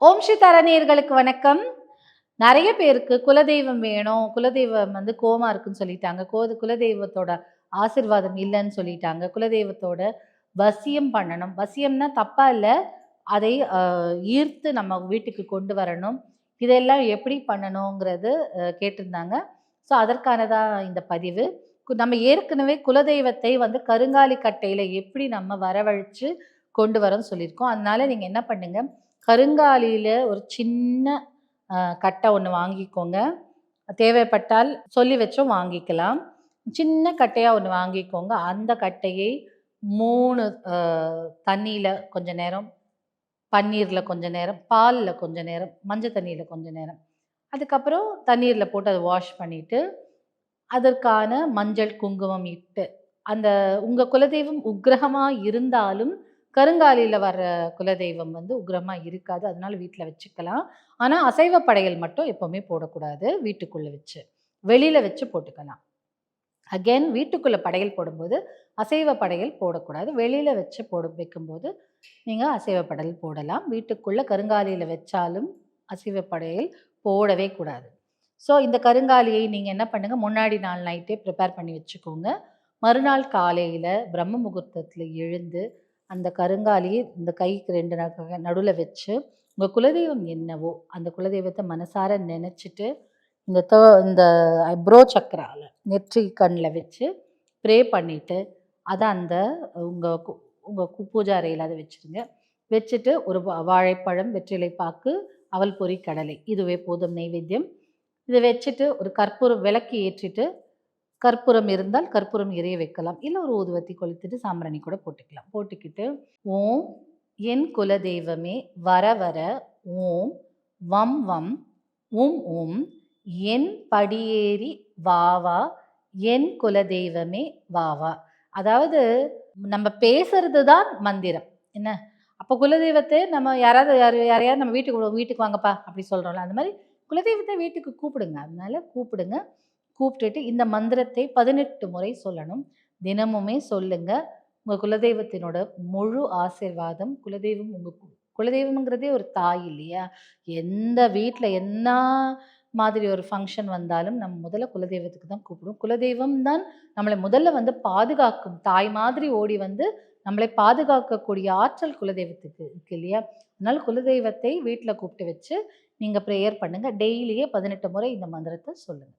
ஓம் ஸ்ரீ தரணியர்களுக்கு வணக்கம். நிறைய பேருக்கு குலதெய்வம் வேணும், குலதெய்வம் கோவமா இருக்குன்னு சொல்லிட்டாங்க. குலதெய்வத்தோட ஆசிர்வாதம் இல்லைன்னு சொல்லிட்டாங்க. குலதெய்வத்தோட வசியம் பண்ணணும். வசியம்னா தப்பா இல்ல. அதை ஈர்த்து நம்ம வீட்டுக்கு கொண்டு வரணும். இதெல்லாம் எப்படி பண்ணணுங்கிறது கேட்டிருந்தாங்க. ஸோ அதற்கானதா இந்த பதிவு. நம்ம ஏற்கனவே குலதெய்வத்தை கருங்காலி கட்டையில எப்படி நம்ம வரவழைச்சு கொண்டு வரோம்னு சொல்லியிருக்கோம். அதனால நீங்க என்ன பண்ணுங்க, கருங்காலியில ஒரு சின்ன கட்டை ஒண்ணு வாங்கிக்கோங்க. தேவைப்பட்டால் சொல்லி வச்சும் வாங்கிக்கலாம். சின்ன கட்டையா ஒண்ணு வாங்கிக்கோங்க. அந்த கட்டையை 3 தண்ணீல கொஞ்ச நேரம், பன்னீர்ல கொஞ்ச நேரம், பால்ல கொஞ்ச நேரம், மஞ்சள் தண்ணீல கொஞ்ச நேரம். அதுக்கப்புறம் தண்ணீர்ல போட்டு அத வாஷ் பண்ணிட்டு, அதற்கான மஞ்சள், குங்குமம் இட்டு, அந்த உங்க குலதெய்வம் உக்கிரகமா இருந்தாலும், கருங்காலியில வர்ற குலதெய்வம் உக்கிரமா இருக்காது. அதனால வீட்ல வச்சுக்கலாம். ஆனா, அசைவ படையல் மட்டும் எப்பவுமே போடக்கூடாது. வீட்டுக்குள்ள வச்சு. வெளியில வச்சு போட்டுக்கலாம். அகைன் வீட்டுக்குள்ள படையல் போடும்போது, அசைவ படையல் போடக்கூடாது. வெளியில வச்சு வைக்கும்போது, நீங்க அசைவ படையல் போடலாம். வீட்டுக்குள்ள கருங்காலியில வச்சாலும், அசைவ படையல் போடவே கூடாது. ஸோ இந்த கருங்காலியை நீங்க என்ன பண்ணுங்க, முன்னாடி நாள் நைட்டே ப்ரிப்பேர் பண்ணி வச்சுக்கோங்க. மறுநாள் காலையில பிரம்ம முகூர்த்தத்துல எழுந்து, அந்த கருங்காலியை இந்த கைக்கு 2 நடுவுல வச்சு, உங்க குலதெய்வம் என்னவோ, அந்த குலதெய்வத்த மனசார நெனச்சுட்டு, இந்த இந்த ஐப்ரோ சக்கரால நெற்றி கண்ல வச்சு ப்ரே பண்ணிட்டு, அத அந்த உங்க உங்க பூஜை அறையில அத வச்சுருங்க. வச்சுட்டு ஒரு வாழைப்பழம், வெற்றிலை பாக்கு, அவல் பொரி, கடலை இதுவே போதும் நெய்வேத்தியம். இத வச்சுட்டு ஒரு கற்பூரம் விளக்கு ஏற்றிட்டு, கற்பூரம் இருந்தால் கற்பூரம் எரிய வைக்கலாம். இல்ல ஒரு ஊதுவத்தி கொளுத்திட்டு சாம்பிராணி கூட போட்டுக்கலாம். போட்டுக்கிட்டு, ஓம் என் குலதெய்வமே வர வர ஓம் வம் வம் உம் உம் என் படியேறி வா வா என் குலதெய்வமே வா வா. அதாவது நம்ம பேசுறது தான் மந்திரம். என்ன? அப்ப குலதெய்வத்தை நம்ம யாரையாவது நம்ம வீட்டுக்கு வாங்கப்பா அப்படி சொல்றோம்ல. அந்த மாரி குலதெய்வத்தை வீட்டுக்கு கூப்பிடுங்க. அதனால கூப்பிடுங்க. கூப்பிட்டுட்டு இந்த மந்திரத்தை 18 முறை சொல்லணும். தினமுமே சொல்லுங்க. உங்க குலதெய்வத்தினோட முழு ஆசீர்வாதம், குலதெய்வம்ங்கிறதே ஒரு தாய் இல்லையா? எந்த வீட்ல என்ன மாதிரி ஒரு ஃபங்ஷன் வந்தாலும் நம்ம முதல்ல குலதெய்வத்துக்கு தான் கூப்பிடுவோம். குலதெய்வம் தான் நம்மள முதல்ல பாதுகாக்கும். தாய் மாதிரி ஓடி நம்மளை பாதுகாக்கக்கூடிய ஆற்றல் குலதெய்வத்துக்கு இருக்கு இல்லையா? அதனால குலதெய்வத்தை வீட்ல கூப்பிட்டு வச்சு நீங்க பிரேயர் பண்ணுங்க. டெய்லியே 18 முறை இந்த மந்திரத்த சொல்லுங்க.